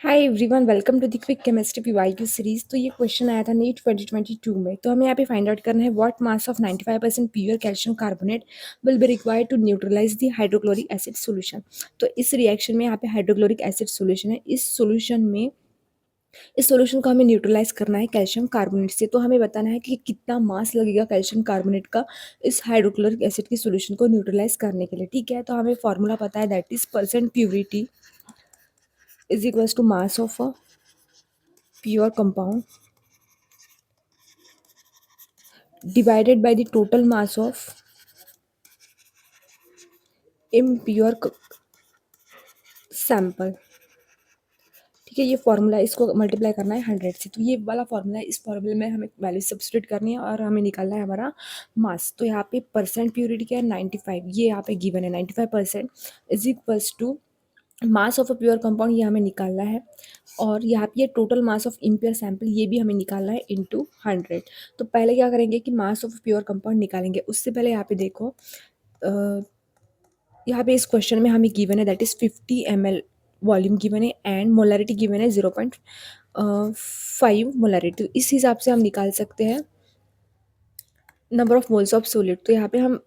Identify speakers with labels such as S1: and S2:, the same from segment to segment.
S1: Hi everyone, welcome to the quick chemistry PYQ series. तो ये question आया था नीट 2022 में। तो हमें यहाँ पे फाइंड आउट करना है what mass of 95% pure calcium carbonate will be required to neutralise the hydrochloric acid solution. तो इस रिएक्शन में यहाँ पे हाइड्रोक्लोरिक एसिड सॉल्यूशन है। इस सॉल्यूशन को हमें न्यूट्रलाइज करना है कैल्शियम कार्बोनेट से। तो हमें बताना है कि कितना मास लगेगा कैल्शियम कार्बोनेट का इस हाइड्रोक्लोरिक एसिड की सॉल्यूशन को न्यूट्रलाइज करने के लिए। ठीक है, तो हमें फॉर्मूला पता है, that is percent purity is equals to mass of a pure compound divided by the total mass of impure sample. ठीक है, ये फॉर्मूला, इसको मल्टीप्लाई करना है 100 से। तो ये वाला फॉर्मूला है, इस फॉर्मूले में हमें वैल्यू सब्स्टिट्यूट करनी है और हमें निकालना है हमारा मास। तो यहाँ पे परसेंट प्योरिटी क्या है, 95, ये यहाँ पे गिवन है 95% is equals to mass of a pure compound, ये हमें निकालना है। और यहाँ पे ये total mass of impure sample, ये भी हमें निकालना है इनटू 100। तो पहले क्या करेंगे कि मास ऑफ प्योर कंपाउंड निकालेंगे। उससे पहले यहाँ पे देखो, यहाँ पे इस क्वेश्चन में हमें गिवन है that is 50 ml volume given है एंड मोलरिटी गिवन है 0.5 मोलरिटी। तो इस हिसाब से हम निकाल सकते हैं number of moles of solid. तो यहाँ पे हम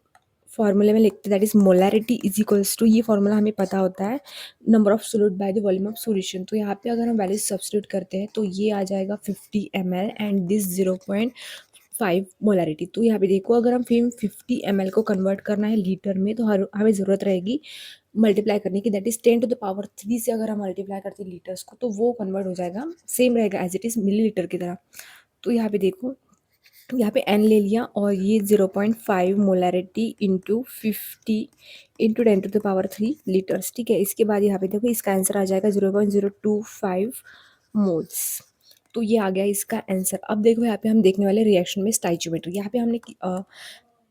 S1: फॉर्मूले में लिखते हैं that is molarity is equals to, ये फॉर्मूला हमें पता होता है, number of solid by the volume of solution. तो यहाँ पे अगर हम वैल्यू सब्स्टिट्यूट करते हैं तो ये आ जाएगा 50 ml एंड दिस 0.5 मोलरिटी। तो यहाँ पे देखो, अगर हम 50 ml को कन्वर्ट करना है लीटर में तो हमें ज़रूरत रहेगी मल्टीप्लाई करने की, दैट इज 10⁻³ से अगर हम मल्टीप्लाई करते हैं लीटर्स को तो वो कन्वर्ट हो जाएगा, सेम रहेगा एज इट इज़ मिलीलीटर की तरह। तो यहाँ पे देखो, यहाँ पे एन ले लिया और ये 0.5 मोलरिटी इंटू 50 इंटू 10⁻³ लीटर्स। ठीक है, इसके बाद यहाँ पे देखो इसका आंसर आ जाएगा 0.025 मोल्स। तो ये आ गया इसका आंसर। अब देखो यहाँ पे हम देखने वाले रिएक्शन में स्टाइचियोमेट्री। यहाँ पे हमने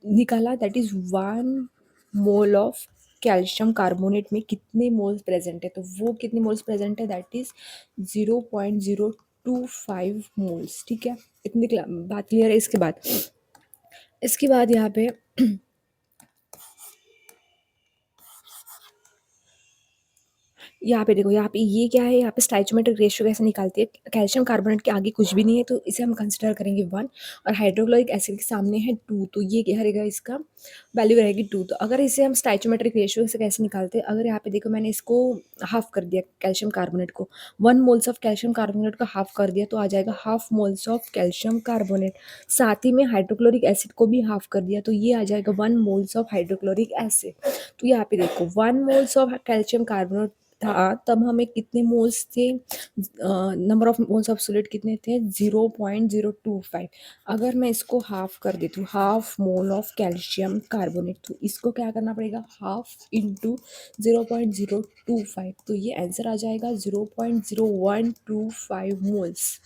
S1: निकाला that is 1 mole of calcium carbonate में कितने मोल्स प्रेजेंट है। तो वो कितने मोल्स प्रेजेंट है, दैट इज 0.025 मोल्स। ठीक है, इतनी बात क्लियर है। इसके बाद यहाँ पे यहाँ पे देखो, यहाँ पे ये क्या है, यहाँ पे स्टाइचियोमेट्रिक रेशियो कैसे निकालती है। कैल्शियम कार्बोनेट के आगे कुछ भी नहीं है तो इसे हम कंसिडर करेंगे 1, और हाइड्रोक्लोरिक एसिड के सामने है 2, तो ये क्या रहेगा, इसका वैल्यू रहेगी 2। तो अगर इसे हम स्टाइचियोमेट्रिक रेशियो से कैसे निकालते हैं, अगर यहाँ पे देखो मैंने इसको हाफ कर दिया कैल्शियम कार्बोनेट को, 1 मोल्स ऑफ कैल्शियम कार्बोनेट को हाफ कर दिया तो आ जाएगा half moles of calcium carbonate. साथ ही में हाइड्रोक्लोरिक एसिड को भी हाफ कर दिया तो ये आ जाएगा 1 मोल्स ऑफ हाइड्रोक्लोरिक एसिड। तो यहाँ पे देखो 1 मोल्स ऑफ कैल्शियम कार्बोनेट था, तब हमें कितने मोल्स थे, number of moles of solid कितने थे, 0.025। अगर मैं इसको हाफ कर देती हूँ, half mole of calcium carbonate, तो इसको क्या करना पड़ेगा, हाफ इंटू 0.025। तो ये आंसर आ जाएगा 0.0125 मोल्स,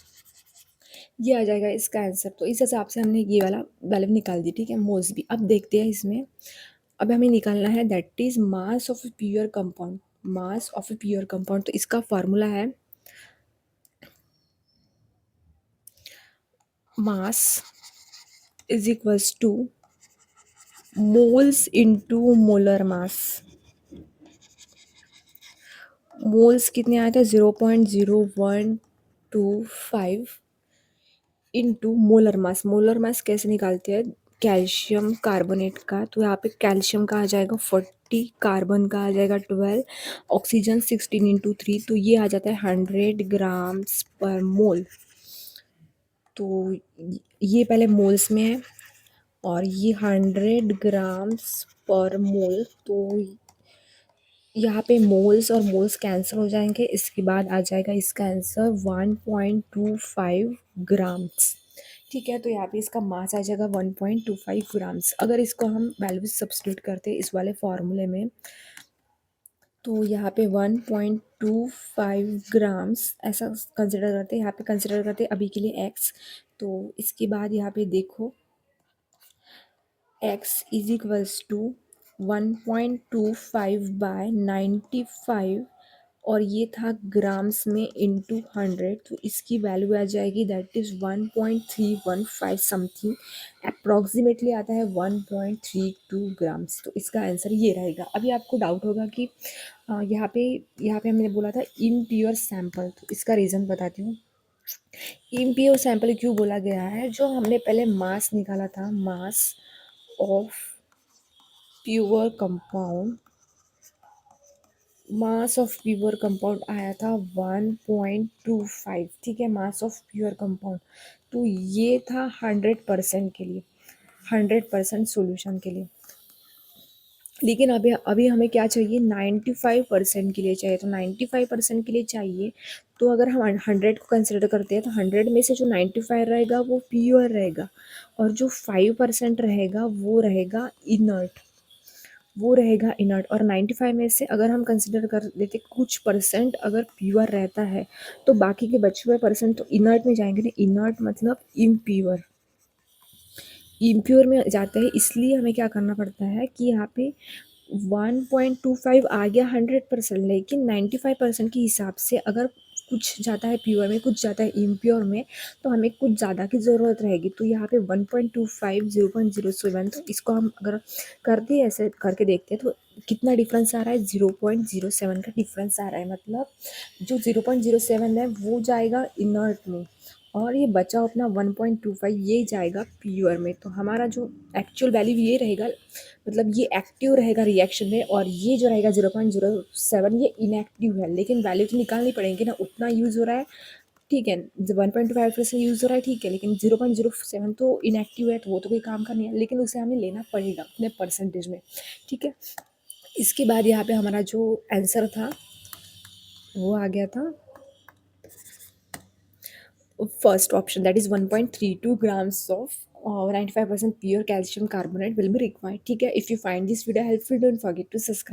S1: ये आ जाएगा इसका आंसर। तो इस हिसाब से हमने ये वाला वैल्यू निकाल दी। ठीक है, मोल्स भी। अब देखते हैं इसमें, अब हमें निकालना है that is mass of a pure compound. Mass of a pure compound, तो इसका फार्मूला है mass is equals two moles into molar mass. Moles कितने आए थे, 0.0125 into molar mass. Molar mass कैसे निकालते हैं कैल्शियम कार्बोनेट का, तो यहाँ पे कैल्शियम का आ जाएगा 40, कार्बन का आ जाएगा 12, ऑक्सीजन 16 × 3, तो ये आ जाता है 100 ग्राम्स पर मोल। तो ये पहले मोल्स में है और ये 100 ग्राम्स पर मोल। तो यहाँ पे मोल्स और मोल्स कैंसिल हो जाएंगे, इसके बाद आ जाएगा इसका आंसर 1.25 ग्राम्स। ठीक है, तो यहाँ पे इसका मास आ जाएगा 1.25 ग्राम्स। अगर इसको हम वैल्यू सब्स्टिट्यूट करते हैं इस वाले फॉर्मूले में, तो यहाँ पे 1.25 ग्राम्स ऐसा कंसिडर करते हैं। यहाँ पे कंसिडर करते हैं अभी के लिए एक्स। तो इसके बाद यहाँ पे देखो x is equals to 1.25 by 95 और ये था ग्राम्स में इंटू 100, तो इसकी वैल्यू आ जाएगी दैट इज़ 1.315 समथिंग, अप्रॉक्सीमेटली आता है 1.32 ग्राम्स। तो इसका आंसर ये रहेगा। अभी आपको डाउट होगा कि यहाँ पे हमने बोला था इम्प्योर सैंपल, तो इसका रीज़न बताती हूँ। इम्प्योर सैंपल क्यों बोला गया है? जो हमने पहले मास निकाला था, mass of pure compound, mass of pure compound आया था 1.25, ठीक है, मास ऑफ प्योर कंपाउंड। तो ये था 100% के लिए, 100% सॉल्यूशन के लिए। लेकिन अभी अभी हमें क्या चाहिए, 95% के लिए चाहिए। तो 95% के लिए चाहिए, तो अगर हम 100 को कंसिडर करते हैं तो 100 में से जो 95 रहेगा वो प्योर रहेगा, और जो 5% रहेगा वो रहेगा इनर्ट, वो रहेगा इनर्ट। और 95 में से अगर हम कंसिडर कर लेते कुछ परसेंट अगर प्योर रहता है, तो बाकी के बचे हुए परसेंट तो इनर्ट में जाएंगे ना। इनर्ट मतलब इम्प्योर, इम्प्योर में जाते हैं। इसलिए हमें क्या करना पड़ता है कि यहाँ पे 1.25 आ गया 100%, लेकिन 95% के हिसाब से अगर कुछ जाता है प्योर में, कुछ जाता है इम्प्योर में, तो हमें कुछ ज़्यादा की ज़रूरत रहेगी। तो यहाँ पे 1.25 0.07, तो इसको हम अगर करते हैं, ऐसे करके देखते हैं, तो कितना डिफरेंस आ रहा है, 0.07 का डिफरेंस आ रहा है। मतलब जो 0.07 है वो जाएगा इनर्ट में, और ये बचा अपना 1.25 ये जाएगा प्योर में। तो हमारा जो एक्चुअल वैल्यू ये रहेगा, मतलब ये एक्टिव रहेगा रिएक्शन में, और ये जो रहेगा 0.07 ये इनएक्टिव है। लेकिन वैल्यू तो निकालनी पड़ेगी ना, उतना यूज़ हो रहा है, ठीक है, 1.5% यूज़ हो रहा है, ठीक है, लेकिन 0.07 तो इनएक्टिव है, तो वो तो कोई काम का नहीं है, लेकिन उसे हमें लेना पड़ेगा अपने परसेंटेज में, ठीक है। इसके बाद यहाँ पे हमारा जो आंसर था वो आ गया था first option, that is 1.32 grams of 95% pure calcium carbonate will be required, ठीक है। If you find this video helpful, don't forget to subscribe.